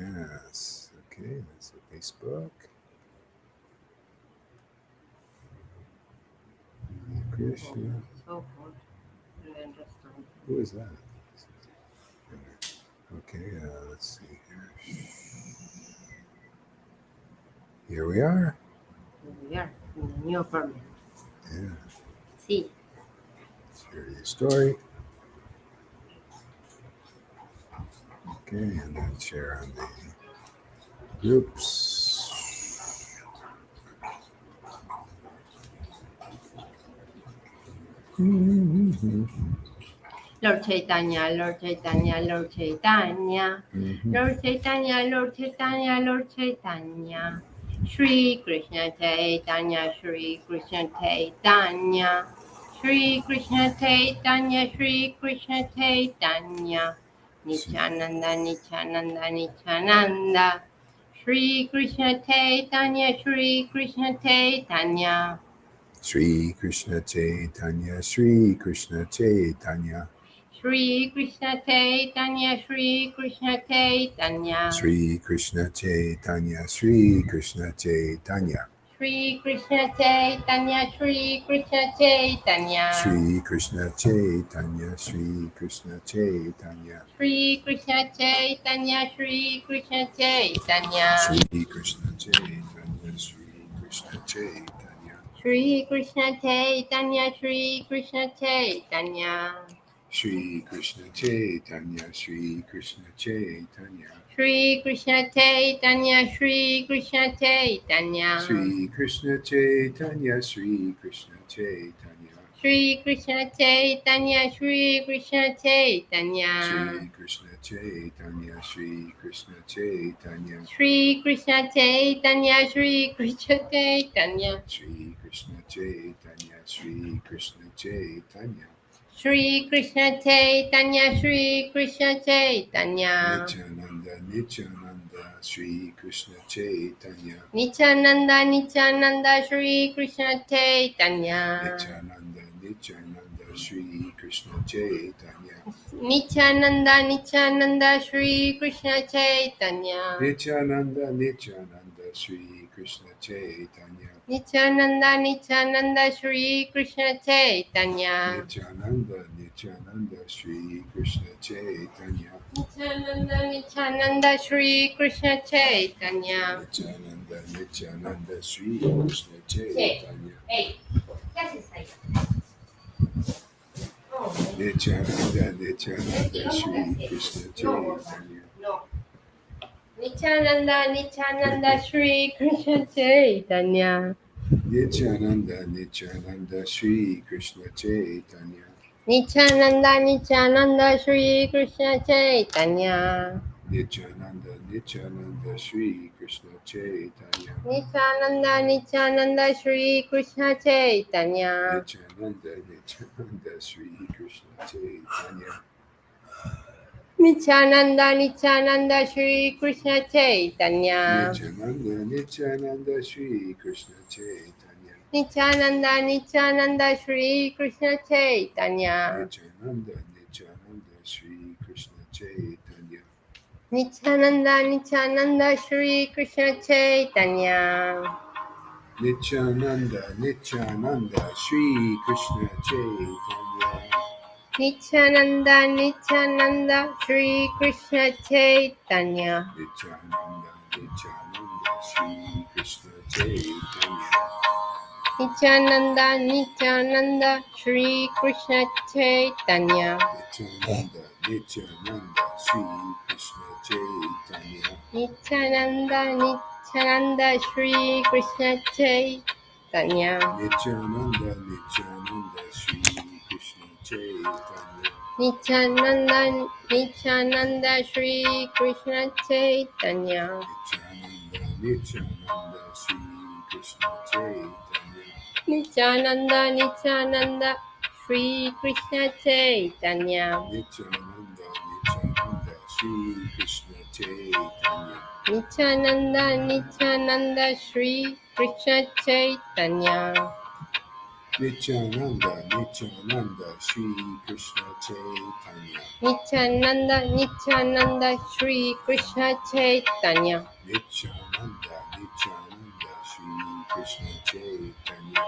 Yes. Okay, that's the Facebook. Krishna. So good. I understand. Who is that? Okay, let's see here. Here we are. We are in a new apartment. Yeah. See. Share your story. Okay, and then share on the groups. Lord Caitanya, Lord Caitanya, Lord Caitanya, Lord Caitanya, Lord Caitanya, Lord Caitanya. Shri Krishna Caitanya, Shri Krishna Caitanya, Shri Krishna Caitanya, Shri Krishna Caitanya. Nityananda, Nityananda, Nityananda. Shri Krishna Caitanya, Shri Krishna Caitanya. Shri Krishna Chaitanya, Shri Krishna Chaitanya. Shri Krishna Caitanya, Shri Krishna Caitanya. Shri Krishna Chaitanya, Shri Krishna Chaitanya. Shri Krishna Caitanya, Shri Krishna Caitanya. Shri Krishna Chaitanya, Shri Krishna Chaitanya. Shri Krishna Caitanya, Shri Krishna Caitanya. Shri Krishna Chaitanya, Shri Krishna Chaitanya. Shri Krishna Caitanya, Shri Krishna Caitanya. Shri Krishna Chaitanya, Shri Krishna Chaitanya. Shri Krishna Caitanya, Shri Krishna Caitanya. Shri Krishna Chaitanya, Shri Krishna Chaitanya. Shri Krishna Caitanya, Shri Krishna Caitanya. Shri Krishna Chaitanya, Shri Krishna Chaitanya. Shri Krishna Caitanya, Shri Krishna Caitanya. Shri Krishna Chaitanya, Shri Krishna Chaitanya. Shri Krishna Caitanya, Shri Krishna Caitanya. Nityananda, Nityananda, Shri Krishna Chaitanya. Nityananda, Nityananda, Shri Krishna Caitanya. Nityananda, Nityananda, Shri Krishna Chaitanya. Nityananda, Nityananda, Shri Krishna Caitanya. Nityananda, Nityananda, Shri Krishna Chaitanya. Nityananda, Nityananda, Shri Krishna Caitanya. Nityananda, Nityananda, Shri Krishna Chaitanya. Nityananda, Nityananda, Shri Krishna Caitanya. Nityananda, Nityananda, Shri Krishna Chaitanya. Hey, ¿qué haces ahí? Nityananda, Nityananda, Shri Krishna Chaitanya. No. Nityananda, Nityananda, Shri Krishna Chaitanya. Nityananda, Nityananda, Shri Krishna Chaitanya. Nityananda, Nityananda, Shri Krishna Chaitanya. Nityananda, Nityananda, Shri Krishna Chaitanya. Nityananda, Nityananda, Shri Krishna Chaitanya. Nityananda, Nityananda, Shri Krishna Chaitanya. Nityananda, Nityananda, Shri Krishna Chaitanya. Nityananda, Nityananda, Shri Krishna Chaitanya. Nityananda, Nityananda, Shri Krishna Chaitanya. Nityananda, Nityananda, Shri Krishna Chaitanya. Nityananda, Nityananda, Shri Krishna Chaitanya. Nityananda, Nityananda, Shri Krishna Chaitanya. Nityananda, Nityananda, Shri Krishna Chaitanya. Nityananda, Nityananda, Shri Krishna Chaitanya. Nityananda, Nityananda, Shri Krishna Chaitanya. Nityananda, Nityananda, Shri Krishna Chaitanya. Nityananda, Nityananda, Shri Krishna Chaitanya. Nityananda, Nityananda, Shri Krishna Chaitanya. Nityananda, Nityananda, Shri Krishna Chaitanya. Nityananda, Nityananda, Shri Krishna Chaitanya. Nityananda, Nityananda, Shri Krishna Chaitanya. Nityananda, Nityananda, Shri Krishna Chaitanya. Nityananda, Nityananda, Shri Krishna Chaitanya. Nityananda, Nityananda, Shri Krishna Chaitanya. Nityananda, Nityananda, Shri Krishna Chaitanya. Nityananda, Nityananda, Shri Krishna Chaitanya.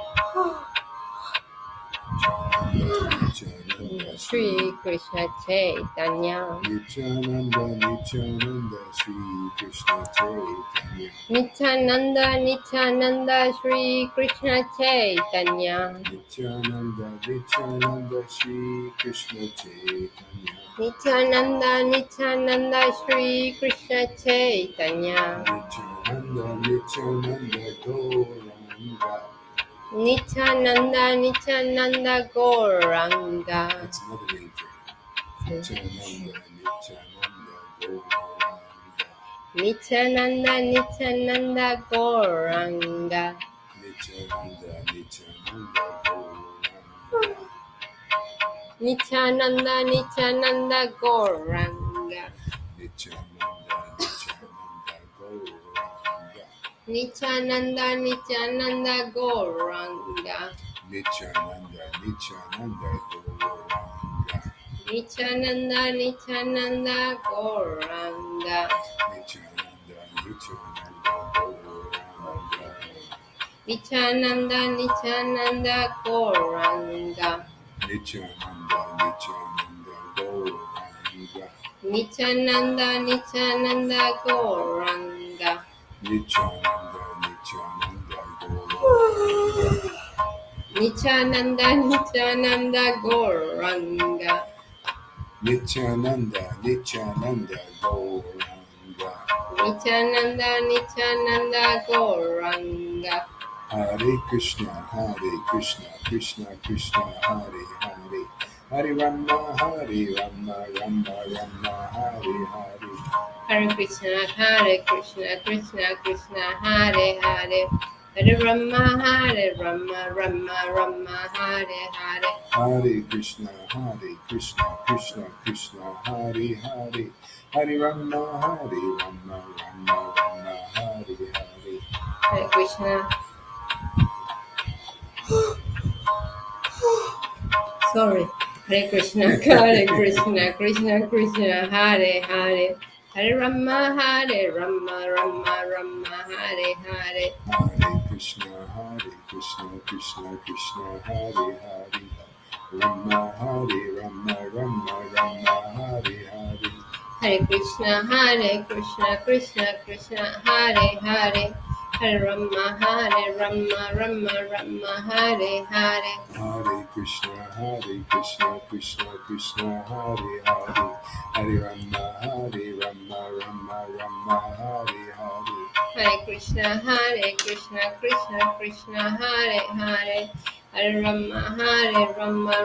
Nityananda, Shri Krishna Chaitanya. Nityananda, Nityananda, Shri Krishna Chaitanya. Nityananda, Nityananda, Shri Krishna Chaitanya. Nityananda, Nityananda, Shri Krishna Chaitanya. Nityananda, Nityananda, Shri Krishna Chaitanya. Nityananda, Nityananda, Gauranga. Nityananda, Nityananda, Gauranga. That's another name for him. Nityananda, Nityananda, Gauranga. Nityananda, Nityananda, Gauranga. Nityananda, Nityananda, Gauranga. Nityananda, Nityananda, Gauranga. Nityananda, Nityananda, Gauranga. Nityananda, Nityananda, Gauranga. Nityananda, Nityananda, Gauranga. Nityananda, Nityananda, Gauranga. Nityananda, Nityananda, Gauranga. Nityananda, Nityananda, Gauranga. Nityananda, Nityananda, Gauranga. Nityananda, Nityananda, Gauranga. Nityananda, Nityananda, Gauranga. Nityananda, Nityananda, Gauranga. Nityananda, Nityananda, Gauranga. Nityananda, Nityananda, Gauranga. Hare Krishna, Krishna Krishna, Hare Hare. Hare Rama, Rama Rama, Hare Hare. Hare Krishna, Krishna Krishna, Hare Hare. Hare Rama, Rama Rama, Hare Hare. Hare Krishna, Krishna Krishna, Hare Hare. Hare Rama, Rama Rama, Hare Hare. Hare Krishna. Sorry. Hare Krishna, Krishna Krishna, Hare Hare. Hare Rama, Rama Rama, Hare Hare. Hare Krishna, Krishna Krishna, Hare Hare. Rama, Rama Rama, Hare Hare. Hare Krishna, Krishna Krishna, Hare Hare. Hare Rama, Rama Rama, Hare Hare. Hare Krishna, Krishna Krishna, Hare Hare. Hare Rama, Rama Rama, Hare Hare. Hare Krishna, Krishna Krishna, Hare Hare. Hare Rama, Rama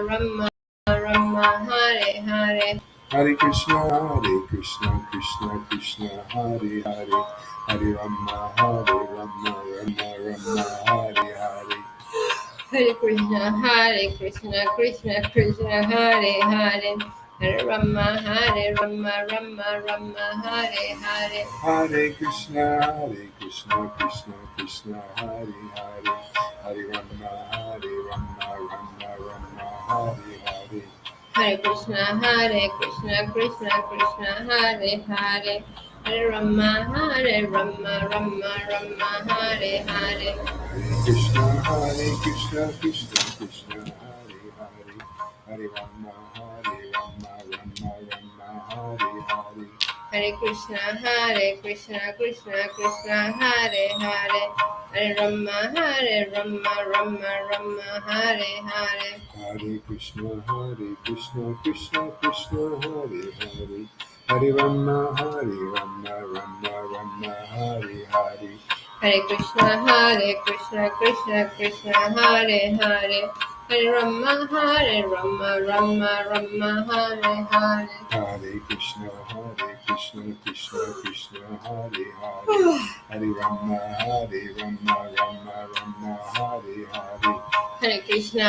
Rama, Hare Hare. Hare Krishna, Krishna Krishna, Hare Hare. Hare Rama, Rama Rama, Hare Hare. Hare Krishna, Krishna Krishna, Hare Hare. Hare Rama, Rama Rama, Hare Hare. Hare Krishna, Krishna Krishna, Hare Hare. Hare Rama, Rama Rama, Hare Hare. Hare Krishna, Krishna Krishna, Hare Hare. Hare Rama, Rama Rama, Hare Hare. Hare Krishna, Krishna Krishna, Hare Hare. Hare Rama, Rama Rama, Hare Hare. Hare Krishna, Krishna Krishna, Hare Hare. Hare Rama, Rama Rama, Hare Hare. Hare Krishna, Krishna Krishna, Hare Hare. Hare Rama, Rama Rama, Hare Hare. Hare Krishna, Krishna Krishna, Hare Hare. Hare Rama, Rama Rama, Hare Hare. Hare Krishna, Krishna Krishna, Hare Hare. Hare Rama, Rama Rama, Hare Hare. Hare Krishna,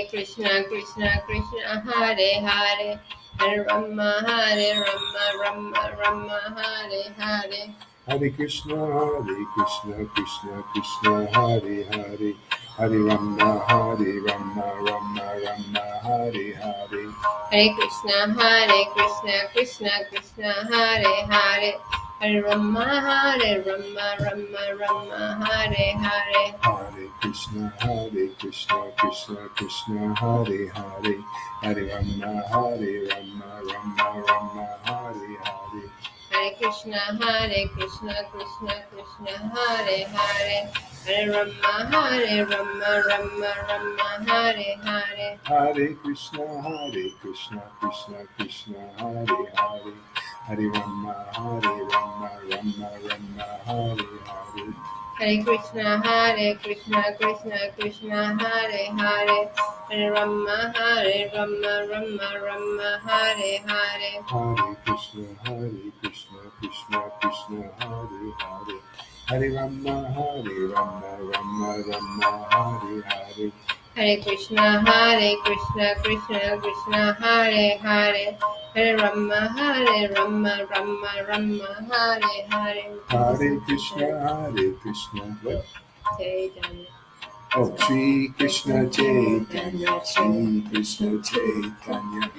Krishna Krishna, Hare Hare. Hare Rama, Rama Rama, Hare Hare. Hare Krishna, Krishna Krishna, Hare Hare. Hare Rama, Hare Rama, Rama Rama, Hare Hare. Hare Krishna, Krishna Krishna, Hare Hare. Hare Rama, Rama Rama, Hare Hare. Hare Krishna, Krishna Krishna, Hare Hare. Hare Rama, Rama Rama, Hare Hare. Hare Krishna, Krishna Krishna, Hare Hare. Hare Rama, Rama Rama, Hare Hare. Hare Krishna, Krishna Krishna, Hare Hare. Hare Rama, Rama Rama, Hare Hare. Hare Krishna, Krishna Krishna, Hare Hare. Hare Rama, Rama Rama, Hare Hare. Hare Krishna, Krishna Krishna, Hare Hare. Hare Rama, Rama Rama, Hare Hare. Hare Krishna, Krishna Krishna, Hare Hare. Hare Rama, Rama Rama, Hare Hare. Hare Krishna, what? Chaitanya. Oh, Shri Krishna Chaitanya, Shri Krishna Chaitanya.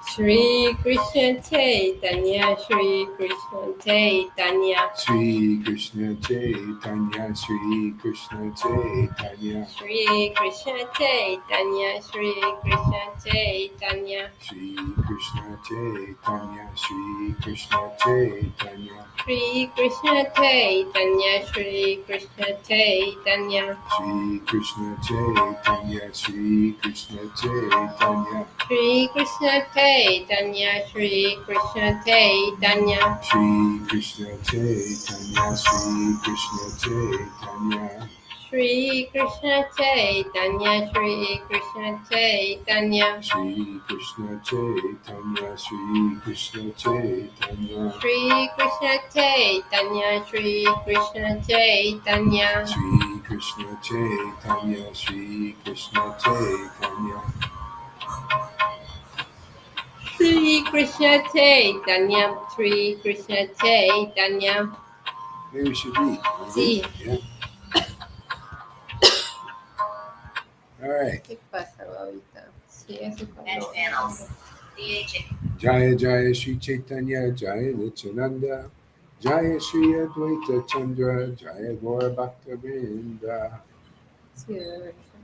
Shri Krishna Chaitanya, Shri Krishna Chaitanya. Shri Krishna Chaitanya, Shri Krishna Chaitanya. Shri Krishna Chaitanya, Shri Krishna Chaitanya. Shri Krishna Chaitanya, Shri Krishna Chaitanya. Shri Krishna Chaitanya, Shri Krishna Chaitanya. Shri Krishna Chaitanya, Shri Krishna Chaitanya. Shri Krishna Chaitanya, Shri Krishna Chaitanya. Shri Krishna Chaitanya, Shri Krishna Chaitanya. Shri Krishna Chaitanya, Shri Krishna Chaitanya. Shri Krishna Chaitanya, Shri Krishna Chaitanya. Shri Krishna Chaitanya, Shri Krishna Chaitanya. Shri Krishna Chaitanya, Shri Krishna Chaitanya. Shri Krishna Chaitanya, Shri Krishna Chaitanya. Maybe we should read. Sí. Yeah. All right. ¿Qué pasa, babita? Sí, eso Edge panels. DH. Jaya Jaya Shri Chaitanya, Jaya Nityananda, Jaya Shri Advaita Chandra, Jaya Gaura Bhakta Vrinda. Sí,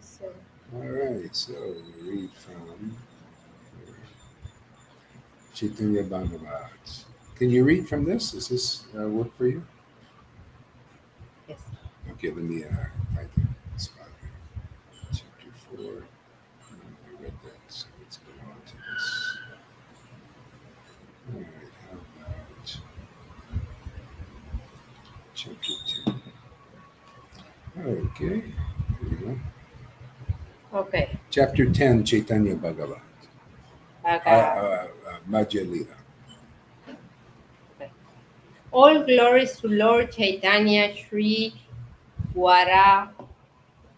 sí. All right, so we read from Chaitanya Bhagavat. Can you read from this? Does this work for you? Yes. Okay, let me find the spot here. Chapter 4. I read that, so let's go on to this. All right, how about chapter 10? Okay, here we go. Okay. Chapter 10, Chaitanya Bhagavat. Madhya Lila. All glories to Lord Caitanya Sri Gaura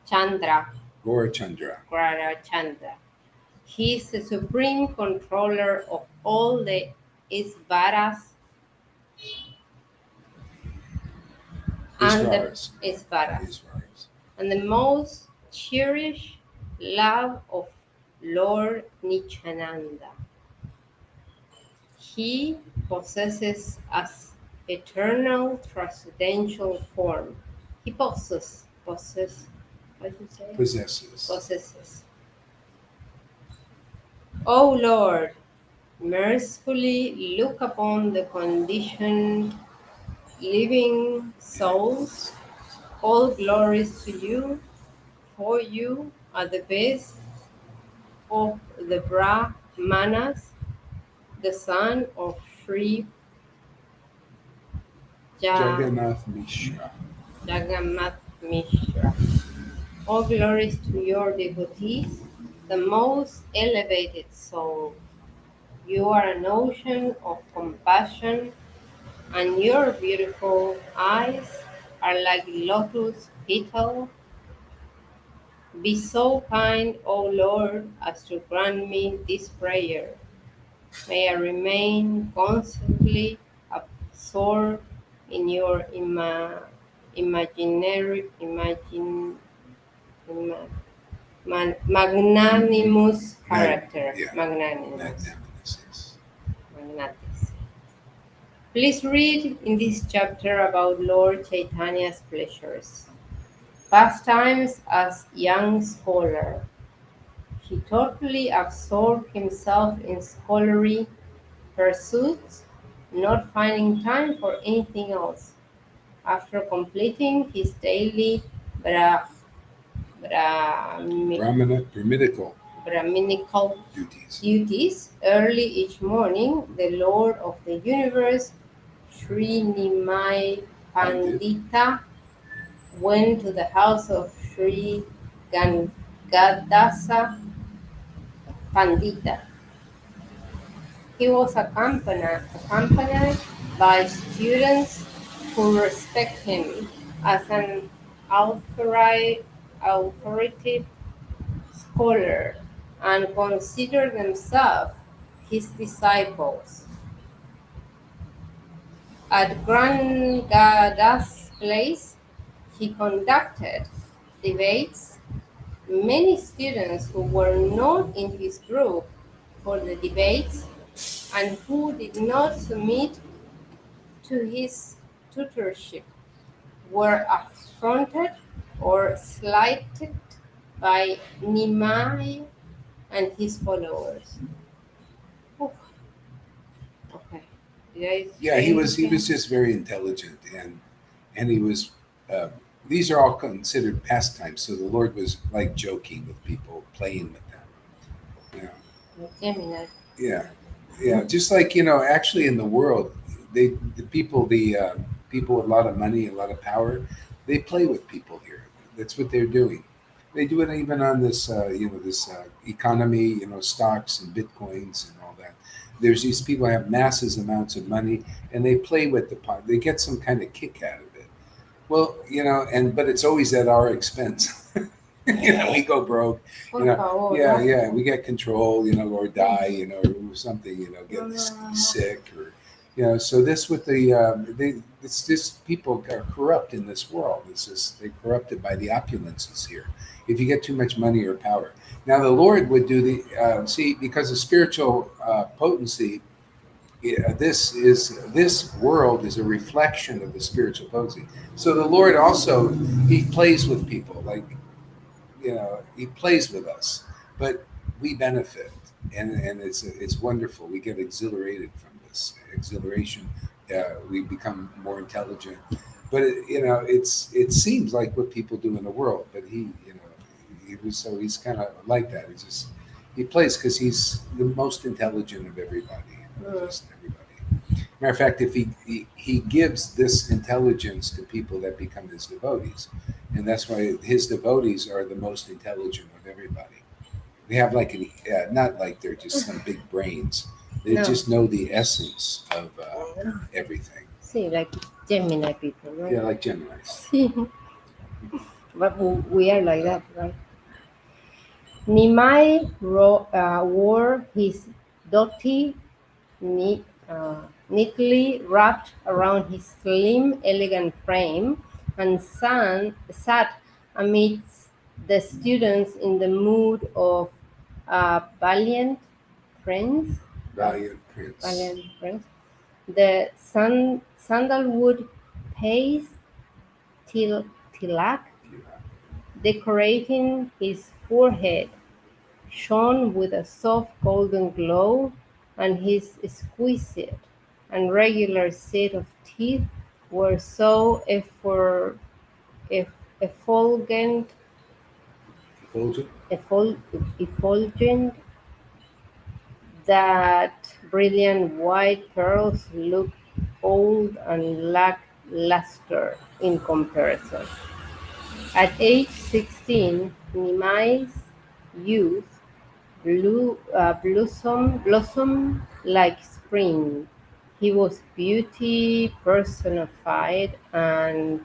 Chandra. Gaurachandra. He is the supreme controller of all the Isvaras Isvaras. and the most cherished love of Lord Nityananda. He possesses as eternal transcendental form. He possesses. What do you say? Possesses. O Lord, mercifully look upon the conditioned living souls. All glories to you, for you are the best of the Brahmanas, the son of Sri Jagannath Mishra. Jagannath Mishra. All glories to your devotees, the most elevated soul. You are an ocean of compassion, and your beautiful eyes are like lotus petal. Be so kind, O Lord, as to grant me this prayer. May I remain constantly absorbed in your imaginary Ma- magnanimous character. Yeah. Magnanimous. Magnanimous, yes. Magnatis. Please read in this chapter about Lord Chaitanya's pleasures. Pastimes as young scholar. He totally absorbed himself in scholarly pursuits, not finding time for anything else. After completing his daily Brahmi- Brahminical Brahminical duties. duties, early each morning, the Lord of the universe, Sri Nimai Pandita, went to the house of Sri Gangadasa Pandita. He was accompanied by students who respect him as an authoritative scholar and consider themselves his disciples. At Grangada's place, he conducted debates. Many students who were not in his group for the debates and who did not submit to his tutorship were affronted or slighted by Nimai and his followers. Oh, okay. Did I Yeah, say he was anything? just very intelligent, and he was. These are all considered pastimes. So the Lord was like joking with people, playing with them. Gemini. Yeah, yeah. Just like actually in the world, the people, people with a lot of money, a lot of power, they play with people here. That's what they're doing. They do it even on this, this economy, stocks and bitcoins and all that. There's these people who have massive amounts of money, and they play with the pot. They get some kind of kick out of it. Well, but it's always at our expense. We go broke. Por favor, Yeah, ¿no? yeah, we get control, or die, or something, get sick, or So this with it's just people are corrupt in this world. It's just they're corrupted by the opulences here. If you get too much money or power, now the Lord would do see because of spiritual potency. Yeah, this world is a reflection of the spiritual potency. So the Lord also he plays with people like he plays with us, but we benefit, and it's wonderful. We get exhilarated from this exhilaration. We become more intelligent, but it seems like what people do in the world. But he's kind of like that. He plays because he's the most intelligent of everybody. Just everybody. Matter of fact, if he gives this intelligence to people that become his devotees, and that's why his devotees are the most intelligent of everybody. They have not like they're just some big brains. They No. just know the essence of everything. See, like Gemini people, right? Yeah, like Geminis. See, but we are like that, right? Nimai wore his dhoti neatly wrapped around his slim, elegant frame and sat amidst the students in the mood of valiant friends. Valiant Prince. Valiant friends. The sandalwood paste tilak decorating his forehead shone with a soft golden glow, and his exquisite and regular set of teeth were so effulgent, Effulgent? effulgent that brilliant white pearls looked old and lackluster in comparison. At age 16, Nimai's youth blossomed like spring. He was beauty personified, and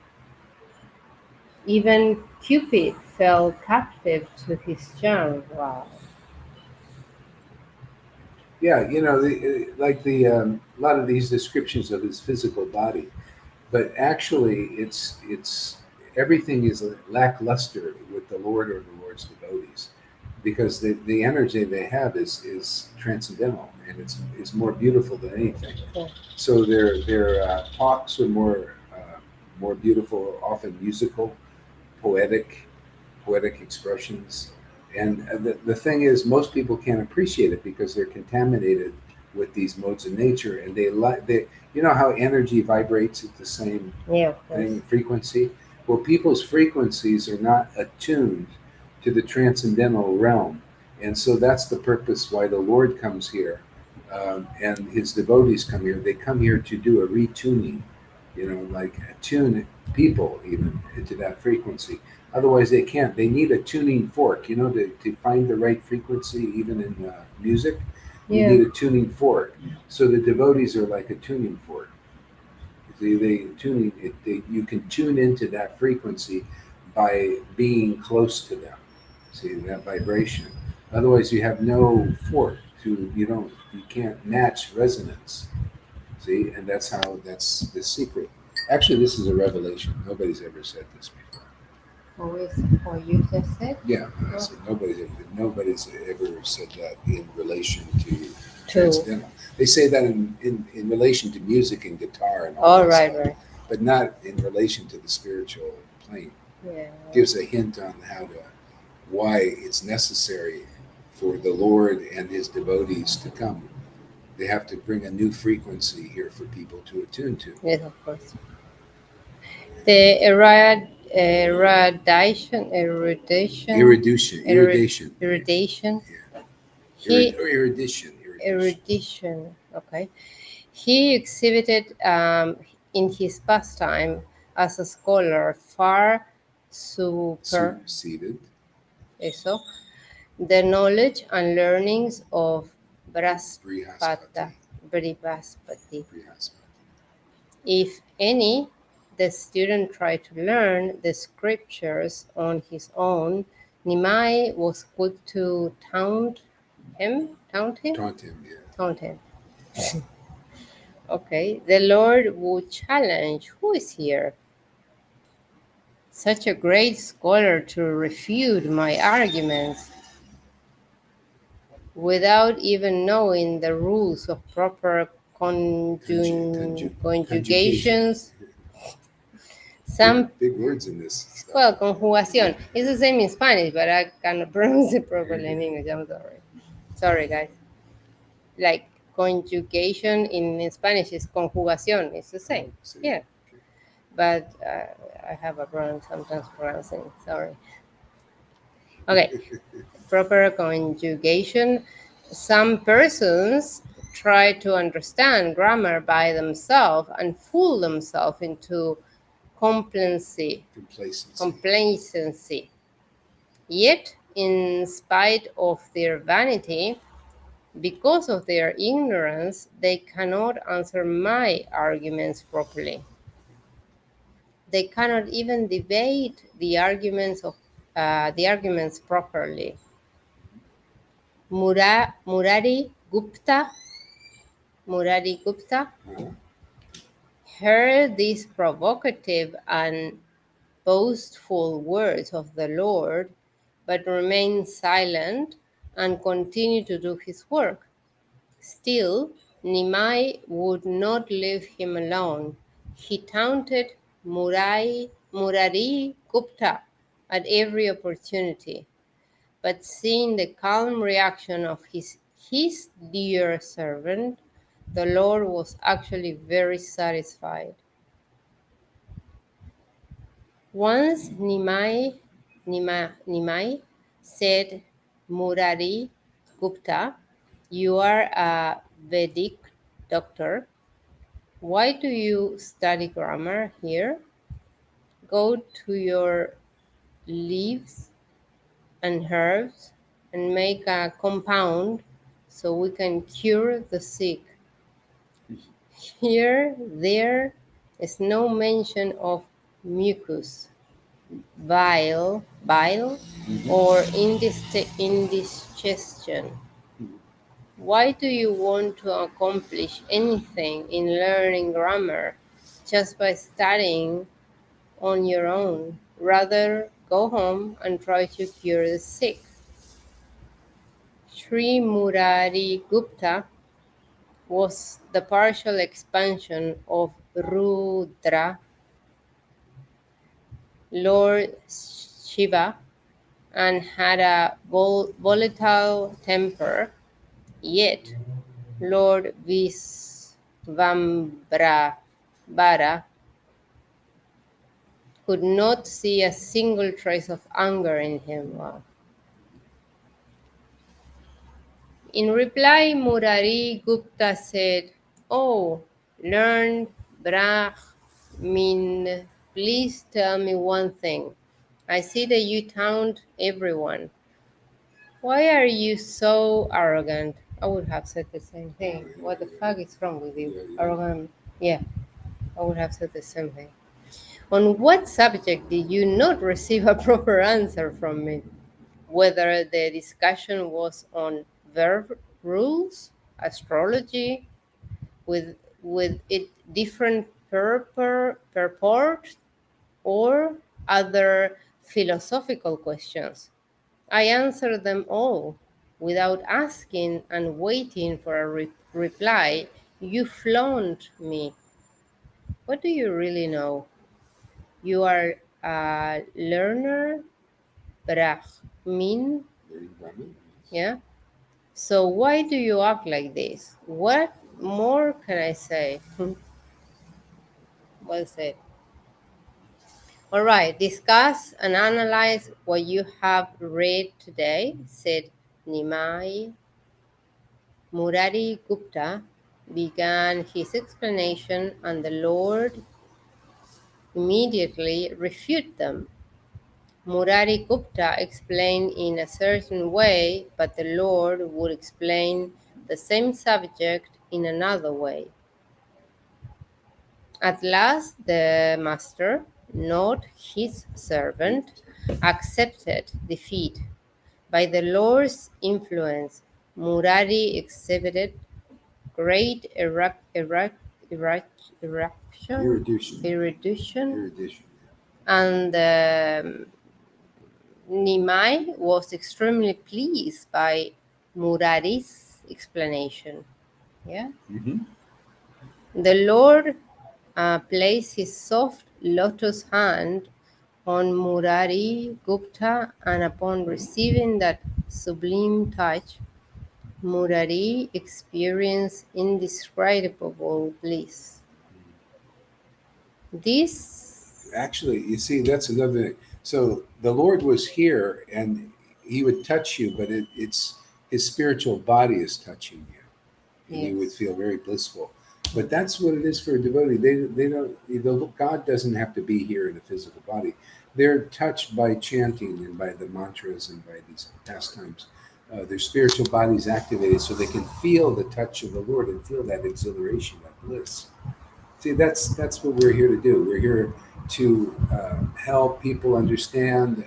even Cupid fell captive to his charm. Wow. Yeah, like a lot of these descriptions of his physical body, but actually, everything is lackluster with the Lord or the Lord's devotees, because the energy they have is transcendental, and it's more beautiful than anything. Yeah. So their talks are more beautiful, often musical, poetic expressions. And the thing is, most people can't appreciate it because they're contaminated with these modes of nature, and they you know how energy vibrates at the same Yeah, of course. thing, frequency. Well, people's frequencies are not attuned to the transcendental realm, and so that's the purpose why the Lord comes here, and his devotees come here. They come here to do a retuning, like attune people even to that frequency. Otherwise, they can't. They need a tuning fork, to find the right frequency, even in music. You Yeah. need a tuning fork. So the devotees are like a tuning fork. You can tune into that frequency by being close to them. See that vibration. Otherwise, you have no fork you can't match resonance. See, and that's the secret. Actually, this is a revelation. Nobody's ever said this before. Or you just said? Yeah, I said nobody's ever said that in relation to To. transcendental. They say that in relation to music and guitar and all Oh, that right, stuff, right. but not in relation to the spiritual plane. Yeah. Gives a hint on why it's necessary for the Lord and his devotees to come. They have to bring a new frequency here for people to attune to. Yes, of course. The erudition, Erudition. Yeah. He Erudition. erudition. Okay. He exhibited in his pastime as a scholar far super Superseded. eso, the knowledge and learnings of Braspata, Brihaspati. If any, the student tried to learn the scriptures on his own, Nimai was quick to taunt him. Taunt him, yeah. Taunt him. Okay. The Lord would challenge, who is here? Such a great scholar to refute my arguments without even knowing the rules of proper conjugations. Some Big words in this stuff. Well, conjugación. It's the same in Spanish, but I cannot pronounce it properly in English. I'm sorry. Sorry, guys. Like conjugation in Spanish is conjugación. It's the same. See? Yeah. But I have a problem sometimes pronouncing. Sorry. Okay. Proper conjugation. Some persons try to understand grammar by themselves and fool themselves into complacency. Yet, in spite of their vanity, because of their ignorance, they cannot answer my arguments properly. They cannot even debate the arguments properly. Murari Gupta heard these provocative and boastful words of the Lord, but remained silent and continued to do his work. Still, Nimai would not leave him alone. He taunted Murari Gupta at every opportunity. But seeing the calm reaction of his dear servant, the Lord was actually very satisfied. Once Nimai said, Murari Gupta, you are a Vedic doctor. Why do you study grammar here? Go to your leaves and herbs and make a compound so we can cure the sick. Here, there is no mention of mucus, bile, or indigestion. Why do you want to accomplish anything in learning grammar just by studying on your own. Rather, go home and try to cure the sick. Sri Murari Gupta was the partial expansion of Rudra, Lord Shiva, and had a volatile temper, yet Lord Visvambara could not see a single trace of anger in him. Wow. In reply, Murari Gupta said, "Oh, learned Brahmin, please tell me one thing. I see that you taunt everyone. Why are you so arrogant?" I would have said the same thing. What the fuck is wrong with you? Arrogant. Yeah, I would have said the same thing. On what subject did you not receive a proper answer from me? Whether the discussion was on verb rules, astrology, with it different purport, or other philosophical questions. I answered them all without asking and waiting for a reply. You flaunt me. What do you really know? You are a learner, Brahmin, Learning Brahmin. yeah? So why do you act like this? What more can I say? Well said. All right, discuss and analyze what you have read today, said Nimai. Murari Gupta began his explanation, and the Lord immediately refuted them. Murari Gupta explained in a certain way, but the Lord would explain the same subject in another way. At last, the master, not his servant, accepted defeat. By the Lord's influence, Murari exhibited great Erudition. erudition, Erudition. and Nimai was extremely pleased by Murari's explanation. Yeah, Mm-hmm. the Lord placed his soft lotus hand on Murari Gupta, and upon receiving that sublime touch, Murari experienced indescribable bliss. This, Actually, you see, that's another thing. So the Lord was here, and He would touch you, but it's His spiritual body is touching you, and you would yes, feel very blissful. But that's what it is for a devotee. They don't. God doesn't have to be here in a physical body. They're touched by chanting and by the mantras and by these pastimes. Their spiritual body is activated, so they can feel the touch of the Lord and feel that exhilaration, that bliss. See, that's what we're here to do. We're here to help people understand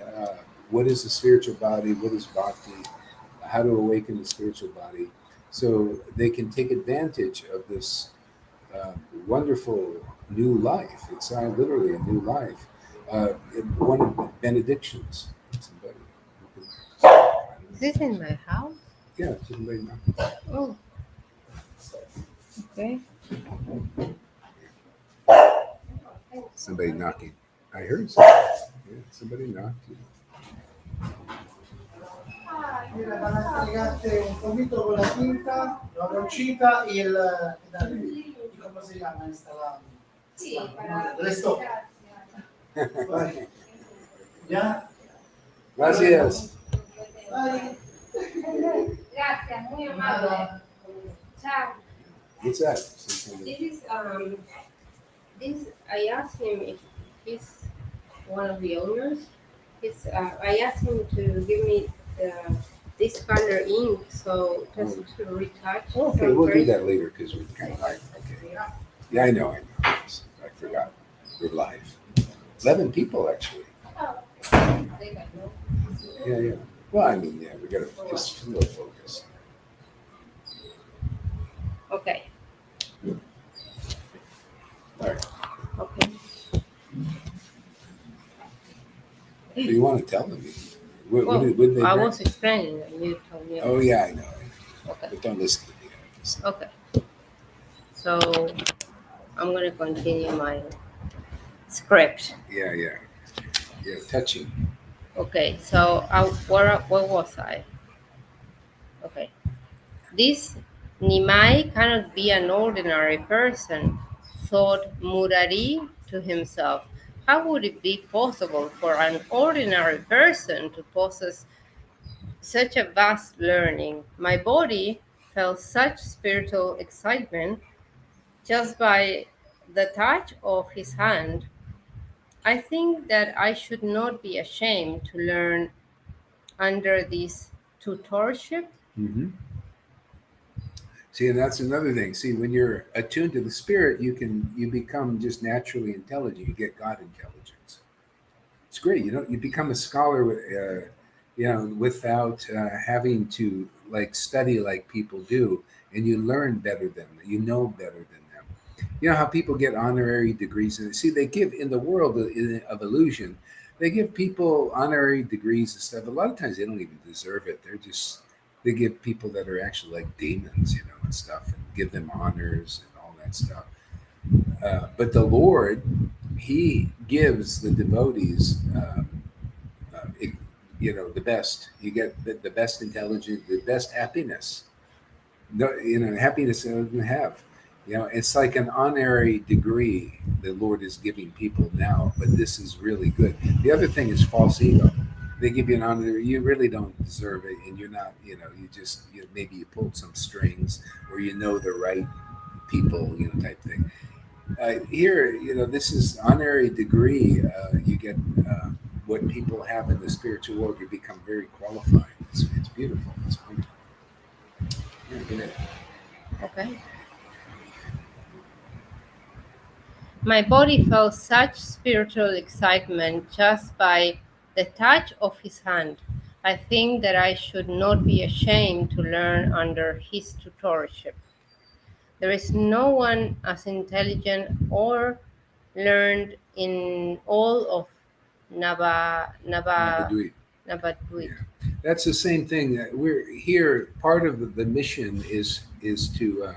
what is the spiritual body, what is bhakti, how to awaken the spiritual body, so they can take advantage of this wonderful new life. It's literally a new life. One of the benedictions. Somebody, is this in my house? yeah, somebody knocking. Oh, okay. Somebody knocking. I heard something. Yeah, somebody knocked. Mira, vanno spiegate un poquito con la tinta, la roncita e il come si chiama installato? Le stop. Ya? Gracias. Vai. Gracias, muy amable. Ciao. What's that? Some kind This is this. I asked him if he's one of the owners. I asked him to give me this color ink, so just to retouch. Okay, some we'll do phrases. that later because we're kind of live. Okay. Yeah, I know. I forgot. We're live. 11 people, actually. Yeah, yeah. Well, I mean, yeah, we got to just a little focus. Okay. All right. Okay. you want to tell them? What, Well, what did they I bring? was explaining and you told me. Oh yeah, I know. Okay. But don't listen to me. Just- Okay. So I'm going to continue my script. Yeah, yeah, yeah. Touching. Okay. So where was I? Okay. This Nimai cannot be an ordinary person, thought Murari to himself. How would it be possible for an ordinary person to possess such a vast learning? My body felt such spiritual excitement just by the touch of his hand. I think that I should not be ashamed to learn under this tutorship. Mm-hmm. See, and that's another thing. See, when you're attuned to the spirit, you become just naturally intelligent. You get God intelligence. It's great. You become a scholar, without having to like study like people do, and you learn better than them. You know better than them. You know how people get honorary degrees, and see they give in the world of illusion. They give people honorary degrees and stuff. A lot of times they don't even deserve it. They give people that are actually like demons, and stuff, and give them honors and all that stuff. But the Lord, He gives the devotees, the best. You get the best intelligence, the best happiness. No, happiness they don't have. It's like an honorary degree the Lord is giving people now, but this is really good. The other thing is false ego. They give you an honor, you really don't deserve it, and you're not, maybe you pulled some strings, or the right people, type thing. Here, this is honorary degree. You get what people have in the spiritual world. You become very qualified. It's beautiful. It's wonderful. Yeah, go ahead. Okay. My body felt such spiritual excitement just by the touch of his hand. I think that I should not be ashamed to learn under his tutorship. There is no one as intelligent or learned in all of Navadvip. Navadvip. Yeah, that's the same thing. We're here. Part of the mission is to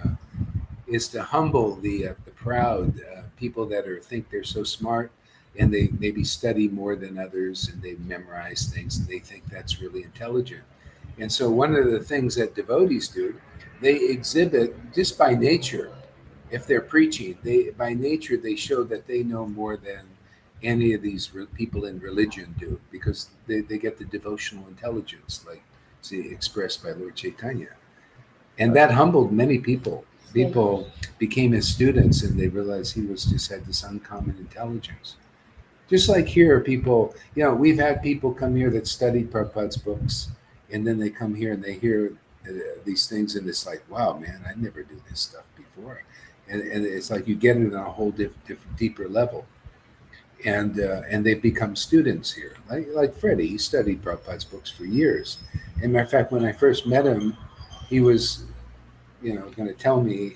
humble the proud people that think they're so smart, and they maybe study more than others, and they memorize things, and they think that's really intelligent. And so one of the things that devotees do, they exhibit just by nature. If they're preaching, they by nature they show that they know more than any of these people in religion do, because they get the devotional intelligence, like see expressed by Lord Caitanya, and that humbled many people. People became his students, and they realized he just had this uncommon intelligence. Just like here, people, we've had people come here that studied Prabhupada's books, and then they come here and they hear these things, and it's like, wow, man, I never knew this stuff before. And it's like you get it on a whole different, deeper level. And they become students here. Like Freddie, he studied Prabhupada's books for years. And matter of fact, when I first met him, he was going to tell me,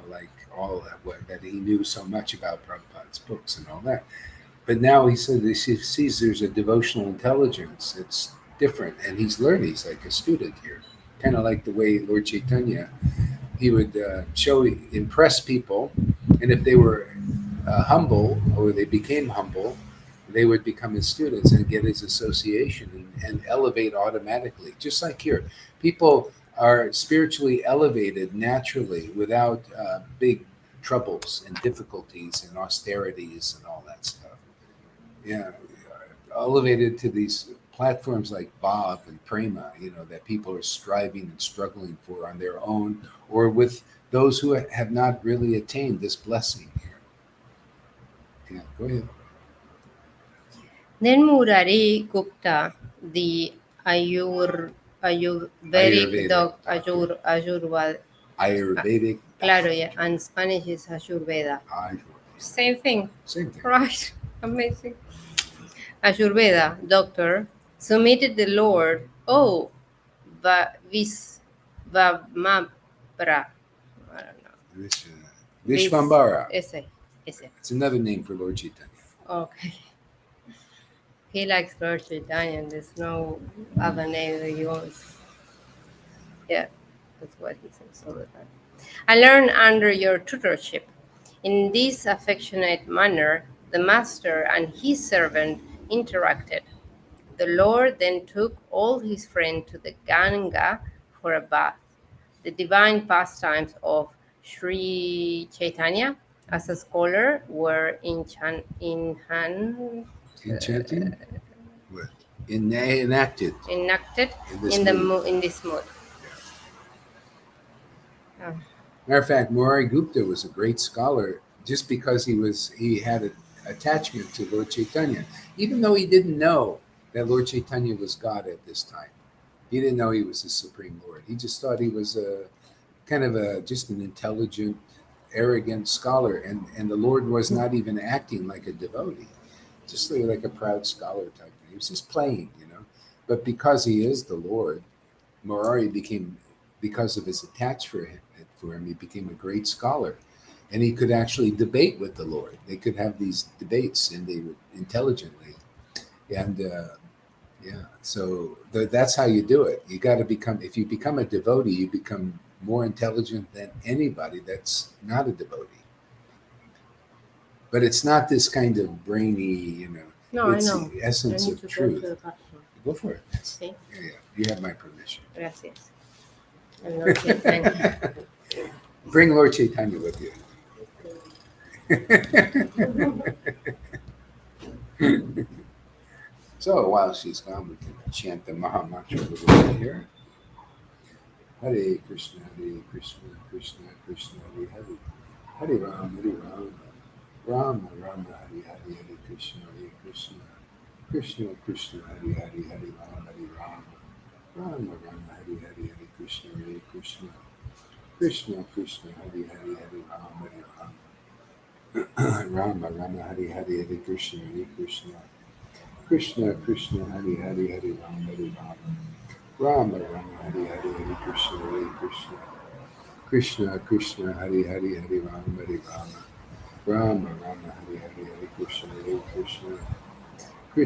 like all that he knew so much about Prabhupada's books and all that. But now he said he sees there's a devotional intelligence. It's different, and he's learning. He's like a student here, kind of like the way Lord Caitanya, he would impress people, and if they were humble or they became humble, they would become his students and get his association and elevate automatically. Just like here, people are spiritually elevated naturally without big troubles and difficulties and austerities and all that stuff. Yeah, elevated to these platforms like Bhav and Prema, that people are striving and struggling for on their own, or with those who have not really attained this blessing here. Yeah, go ahead. Then Murari Gupta, the Ayurvedic doctor, Ayurvedic. claro, yeah, and Spanish is Ayurveda. Same thing. Same thing. Right. Amazing. Ayurveda doctor submitted the Lord, oh, Vamabra. I don't know. Vishvambara. Ese. It's another name for Lord Caitanya. Okay. He likes Lord Caitanya, and there's no other name that he wants. Yeah, that's what he says all the time. I learned under your tutorship. In this affectionate manner, the master and his servant interacted. The Lord then took all his friends to the Ganga for a bath. The divine pastimes of Sri Chaitanya as a scholar were Enchanting? What? Enacted enacted in this in mood. in this mood. Yeah. Matter of fact, Murari Gupta was a great scholar just because he had an attachment to Lord Chaitanya, even though he didn't know that Lord Chaitanya was God at this time. He didn't know he was the Supreme Lord. He just thought he was a kind of just an intelligent, arrogant scholar, and the Lord was not even acting like a devotee, just like a proud scholar type thing. He was just playing, But because he is the Lord, Murari became, because of his for him, he became a great scholar, and he could actually debate with the Lord. They could have these debates, and they would intelligently, and yeah. So that's how you do it. You got to become. If you become a devotee, you become more intelligent than anybody that's not a devotee. But it's not this kind of brainy, No, I It's know. the I essence need of to go truth. to the bathroom. Go for it. See? Yeah. You have my permission. Gracias. And Lord Caitanya. Bring Lord Chaitanya with you. So while she's gone, we can chant the Maha Mantra a little bit here. Hare Krishna, Krishna, Krishna, Hare Hare. Hare Ram, Rama, Rama, Hare Hare, Hare Krishna, Krishna, Krishna, Hare Hare, Hare Rama, Rama, Rama, Hare Hare, Hare Krishna, Krishna, Krishna, Hare Hare, Hare Rama, Rama, Rama, Hare Hare, Hare Krishna, Krishna, Krishna, Hare Hare, Hare Rama, Rama, Hare Hare, Hare Krishna, Krishna, Krishna, Hare Hare, Hare Rama, Rama, Rama, Hare Hare, Hare Krishna,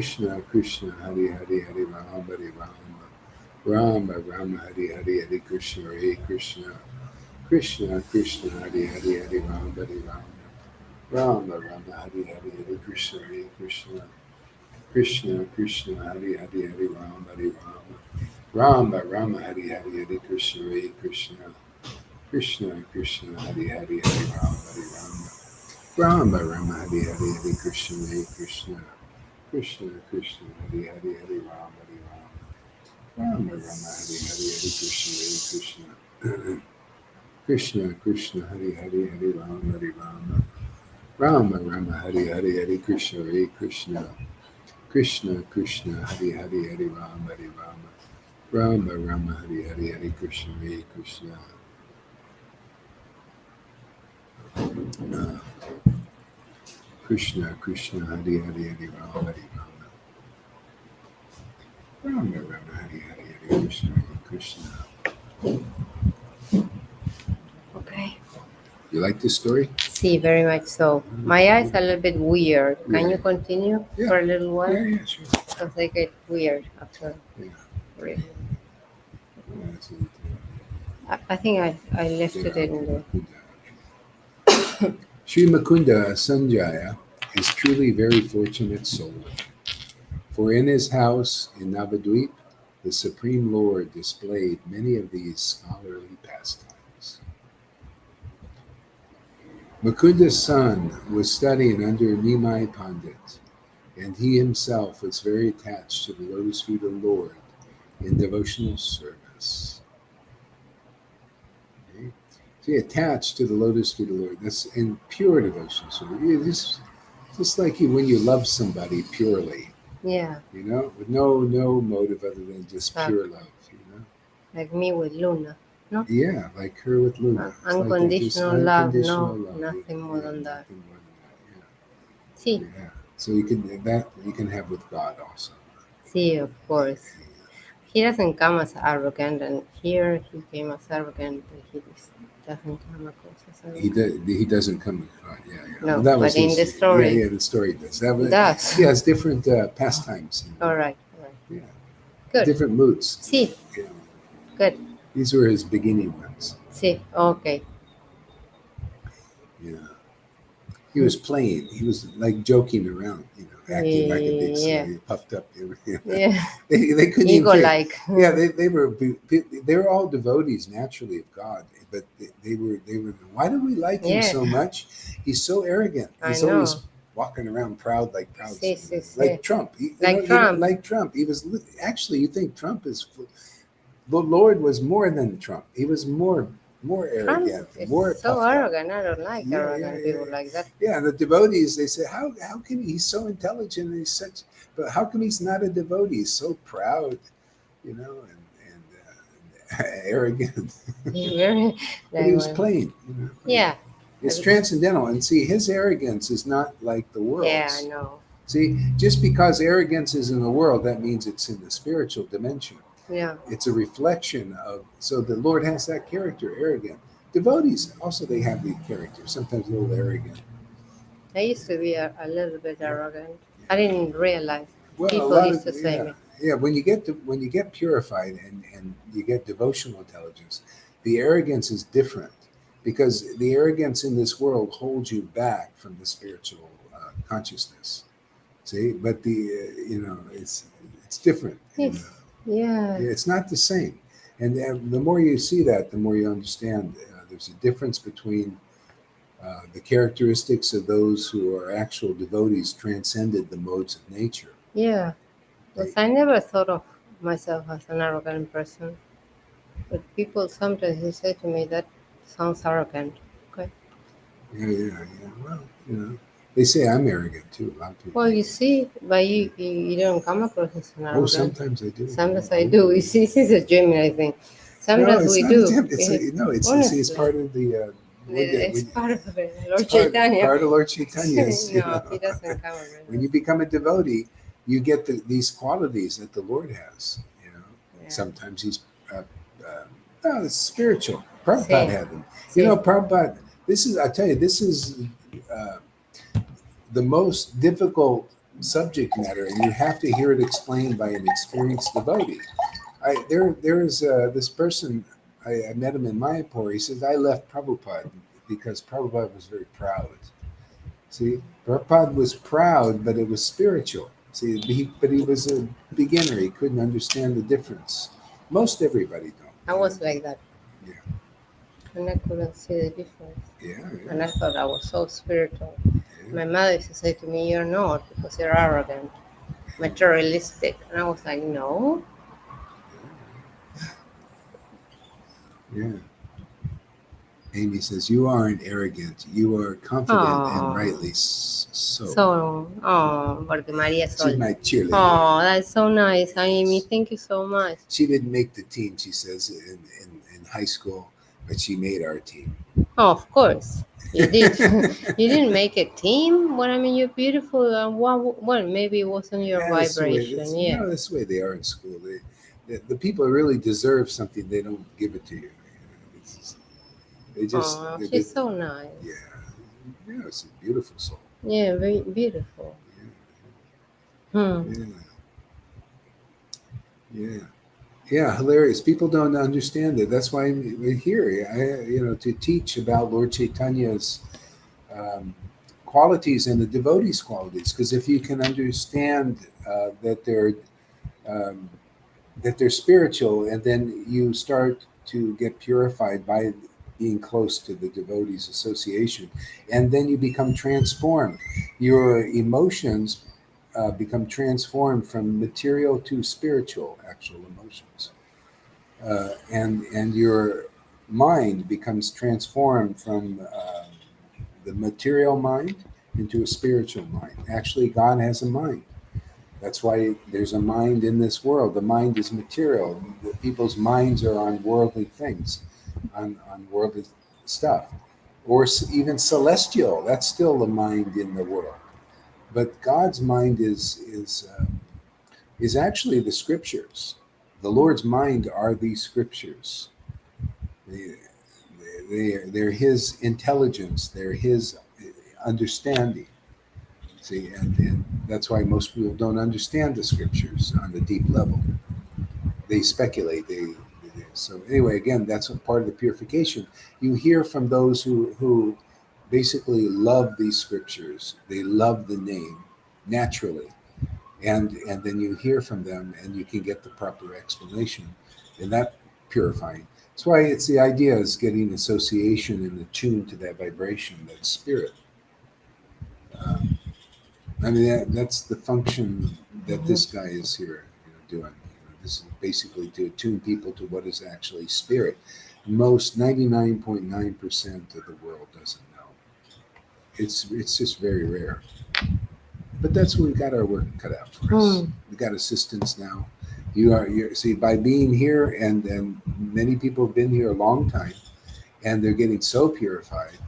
Krishna, Krishna, Hare Hare, Hare Rama, Rama, Hare Hare, Hare Krishna, Krishna, Krishna, Hare Hare, Hare Rama, Rama, Hare Hare, Hare Krishna, Krishna, Krishna, Hare Hare, Hare Rama, Rama, Hare Hare, Hare Krishna, Krishna, Krishna, Hare Hare, Hare Rama, Rama, Hare Hare, Hare Krishna, Krishna, Krishna, Hare Hare, Hare Rama, Rama, Hare Hare, Hare Krishna, Krishna, Krishna, Hare Hare, Hare Rama, Rama, Hare Hare, Hare Krishna, Krishna, Krishna, Hare Hare, Hare Rama, Rama, Hare Hare, Hare Krishna, Krishna, Krishna, Hare Hare, Hare Rama, Rama, Hare Hare, Hare Krishna. Okay. You like this story? See, very much so. My eyes are a little bit weird. Can Yeah. you continue Yeah. for a little while? Yeah, sure. Because they get weird after Yeah. reading. That's it. I think I left it in the. Sri Mukunda Sanjaya is truly very fortunate soul, for in his house in Navadvip, the Supreme Lord displayed many of these scholarly pastimes. Mukunda's son was studying under Nimai Pandit, and he himself was very attached to the lotus feet of the Lord in devotional service. Okay? See, attached to the lotus feet of the Lord. That's in pure devotional service. Just like when you love somebody purely, Yeah, with no motive other than just pure exactly. love, Like me with Luna. No? Yeah, like her with Luna. It's like that, just Unconditional love. unconditional No, love. nothing more than that. Nothing more than that. See, Yeah. So you can have with God also. see, of course. He doesn't come as arrogant, and here he came as arrogant. He is doesn't come across as He arrogant. doesn't come. Yeah. No, Well, that was but in his, the story, Yeah, the story does. That was, it does. He has different pastimes. All right. Yeah, Good. different moods. Sí, Yeah. good. These were his beginning ones. Sí, okay. Yeah. He was playing. He was like joking around, acting like a big Yeah. silly, puffed up. Yeah. They couldn't even figure. Ego-like. Yeah, they were all devotees naturally of God, but they were. Why do we like him Yeah. so much? He's so arrogant. I He's know. always walking around proud, like proud, Sí, sí, sí. like Trump. Like Trump. Like Trump. He was actually. You think Trump is? The Lord was more than Trump. He was more Trump arrogant, is more so puffed up. arrogant. I don't like arrogant people like that. Yeah, the devotees, they say, how can he's so intelligent and he's such, but how come he's not a devotee? He's so proud, and arrogant. Very, But he was like, playing. yeah. It's transcendental, and see, his arrogance is not like the world's. Yeah, I know. See, just because arrogance is in the world, that means it's in the spiritual dimension. Yeah. It's a reflection of. So the Lord has that character, arrogant. Devotees also, they have the character, sometimes a little arrogant. I used to be a little bit arrogant. I didn't realize. Well, People used to say me. yeah. When you get purified and you get devotional intelligence, the arrogance is different because the arrogance in this world holds you back from the spiritual consciousness. See, but it's different. Yes. Yeah. It's not the same. And the more you see that, the more you understand there's a difference between the characteristics of those who are actual devotees transcended the modes of nature. Yeah. Because I never thought of myself as an arrogant person. But people sometimes they say to me that sounds arrogant. Okay. Yeah. Well, they say I'm arrogant too. A lot of people. Well, you see, but you don't come across as an Oh, arrogant. sometimes I do. Sometimes I do. You see, this is a dream, I think. Sometimes it's we not do. A gem. It's part of the. It's part of the Lord It's part Caitanya. of Lord Chaitanya's. No, he doesn't come across. When you become a devotee, you get these qualities that the Lord has. Yeah. Sometimes he's it's spiritual. Prabhupada had them. Sí. Prabhupada. I tell you, this is the most difficult subject matter, and you have to hear it explained by an experienced devotee. There's this person. I met him in Mayapur. He says, I left Prabhupada because Prabhupada was very proud. See, Prabhupada was proud, but it was spiritual. See, but he was a beginner. He couldn't understand the difference. Most everybody don't. I was like that. Yeah. And I couldn't see the difference. Yeah. And I thought I was so spiritual. Yeah. My mother used to say to me, "You're not, because you're arrogant, materialistic." And I was like, "No." Yeah. Amy says, you aren't arrogant. You are confident and rightly so. Porque María She's Sol. my cheerleader. Oh, that's so nice, Amy. Thank you so much. She didn't make the team, she says, in high school, but she made our team. Oh, of course. You did. You didn't make a team? Well, I mean, you're beautiful. Well, maybe it wasn't your vibration. That's the way they are in school. The people really deserve something. They don't give it to you. She's so nice. Yeah, it's a beautiful soul. Yeah, very beautiful. Yeah, hilarious. People don't understand it. That's why we're here, to teach about Lord Chaitanya's qualities and the devotees' qualities. Because if you can understand that they're spiritual, and then you start to get purified by being close to the devotees association, and then you become transformed. Your emotions become transformed from material to spiritual, actual emotions, and your mind becomes transformed from the material mind into a spiritual mind. Actually, God has a mind. That's why there's a mind in this world. The mind is material. The people's minds are on worldly things, on worldly stuff, or even celestial. That's still the mind in the world. But God's mind is actually the scriptures. The Lord's mind are these scriptures. they're his intelligence, they're his understanding. See, and that's why most people don't understand the scriptures on the deep level. They speculate. So anyway, again, that's a part of the purification. You hear from those who basically love these scriptures. They love the name naturally, and then you hear from them, and you can get the proper explanation, and that purifying. That's why it's the idea is getting association and attuned to that vibration, that spirit. Um, I mean, that's the function that this guy is here, doing. This is basically to attune people to what is actually spirit. Most 99.9% of the world doesn't know. It's just very rare. But that's what we've got our work cut out for us. We got assistants now. You see, by being here, and many people have been here a long time, and they're getting so purified,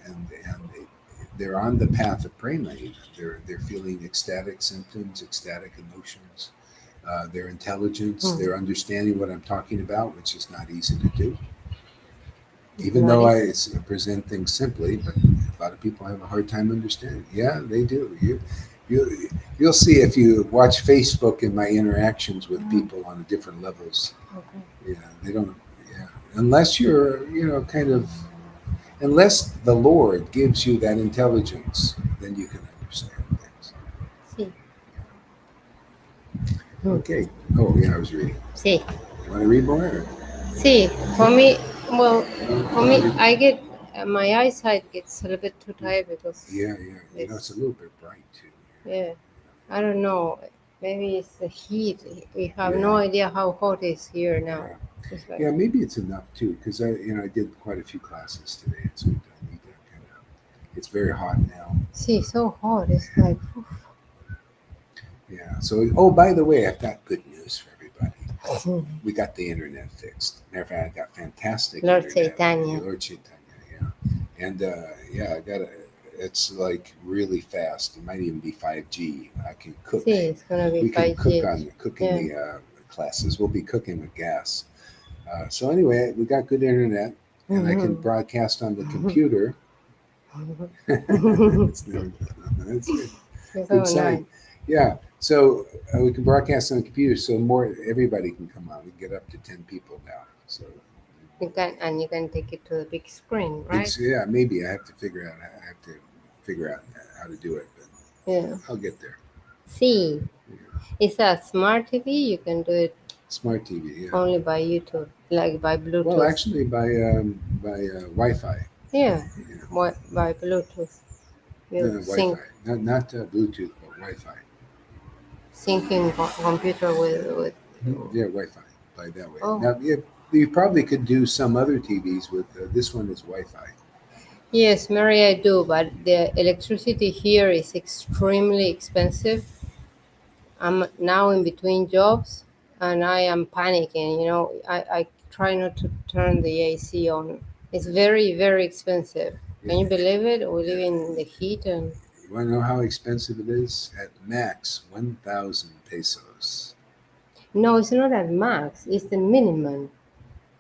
and they're on the path of prema. Even. They're feeling ecstatic symptoms, ecstatic emotions. Their intelligence, their understanding what I'm talking about, which is not easy to do. Even though I present things simply, but a lot of people have a hard time understanding. Yeah, they do. You'll see if you watch Facebook and my interactions with people on different levels. Okay. Yeah, they don't. Yeah, unless you're, unless the Lord gives you that intelligence, then you can understand things. Sí. Okay. Oh, yeah, I was reading. Sí. You want to read more? Or? Sí. For me, well, No? for me, I get my eyesight gets a little bit too tired because Yeah. It's a little bit bright too. yeah, I don't know. Maybe it's the heat. We have Yeah. no idea how hot it is here now. Yeah. It's like, Yeah, maybe it's enough too, because I did quite a few classes today, so I need to kind of. It's very hot now. see, so hot. It's like, Yeah. So, oh, by the way, I've got good news for everybody. We got the internet fixed. Matter of fact, I got fantastic Lord internet. Caitanya. Lord Caitanya, yeah. And I got a. It's like really fast. It might even be 5G. I can cook. see, it's gonna be We can 5G. cook in the classes. We'll be cooking with gas. So anyway, we got good internet, and I can broadcast on the computer. That's good. It's Good so sign. nice. Yeah. So we can broadcast on the computer, so everybody can come on. We can get up to 10 people now. So You can take it to the big screen, right? yeah, maybe I have to figure out. How to do it, but Yeah. I'll get there. See, it's a smart TV. You can do it Smart TV, yeah. only by YouTube, like by Bluetooth. Well, actually, by Wi-Fi. Yeah, Yeah. by Bluetooth. You No, sync Wi-Fi, not Bluetooth, but Wi-Fi. syncing computer with. Yeah, Wi-Fi. By that way. Oh. Now, you probably could do some other TVs with this one is Wi-Fi. Yes, Mary, I do, but the electricity here is extremely expensive. I'm now in between jobs, and I am panicking. I try not to turn the AC on. It's very, very expensive. Can you believe it? We live in the heat, and You want to know how expensive it is? At max, 1,000 pesos. no, it's not at max. It's the minimum.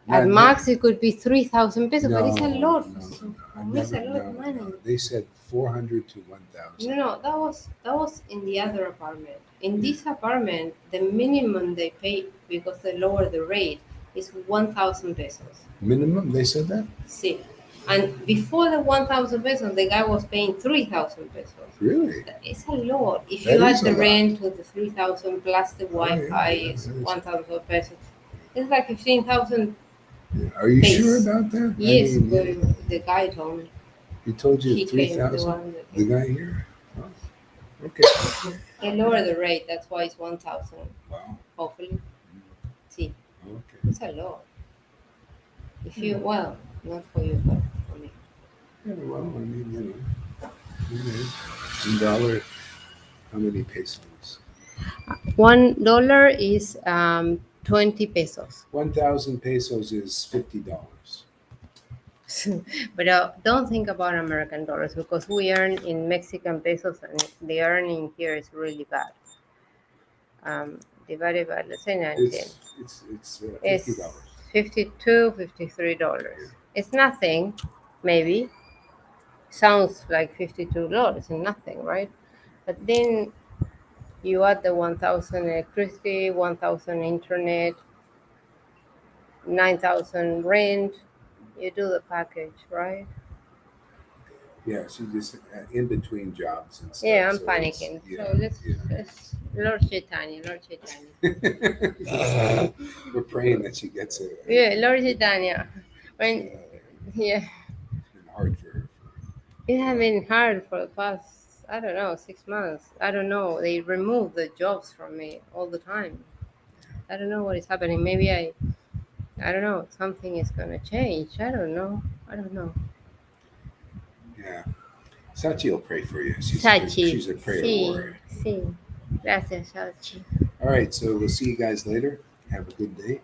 At Not- max, it could be 3,000 pesos, but it's a No, lot. no, So no. for me, it's a lot of money. No. They said 400 to 1,000. No, that was in the other apartment. In this apartment, the minimum they pay because they lower the rate is 1,000 pesos. Minimum, they said that? See, and before the 1,000 pesos, the guy was paying 3,000 pesos. Really? It's a lot. If That you is add the a lot. rent with the 3,000 plus the Wi-Fi, yeah, is that is- 1,000 pesos. It's like 15,000. Are you Base. sure about that? Yes, I mean, but the guy told me. he told you He came, the 3,000? one that The came. guy here? Oh, okay. They lower the rate. That's why it's 1,000. Wow. Hopefully, see, Okay. it's a lot. If you not for you, but for me. Yeah, well, I mean, $1, how many pesos? $1 is 20 pesos. 1,000 pesos is $50. But don't think about American dollars because we earn in Mexican pesos and the earning here is really bad. Divided by, let's say 19. It's It's $50. $52, $53. It's nothing, maybe. Sounds like $52 and nothing, right? But then you add the 1,000 electricity, 1,000 internet, 9,000 rent. You do the package, right? Yeah, she just in between jobs and stuff. Yeah, I'm so it's- panicking. Yeah, So let's Lord Caitanya, Lord Caitanya. yeah. We're praying that she gets it. Yeah, Lord Caitanya. When yeah, It's been hard for her. it has been hard for the past, I don't know, 6 months. I don't know. They remove the jobs from me all the time. I don't know what is happening. Maybe I don't know. Something is gonna change. I don't know. I don't know. Yeah, Sachi will pray for you. Sachi. She's a prayer Sí, warrior. sí. Gracias, Sachi. All right, so we'll see you guys later. Have a good day.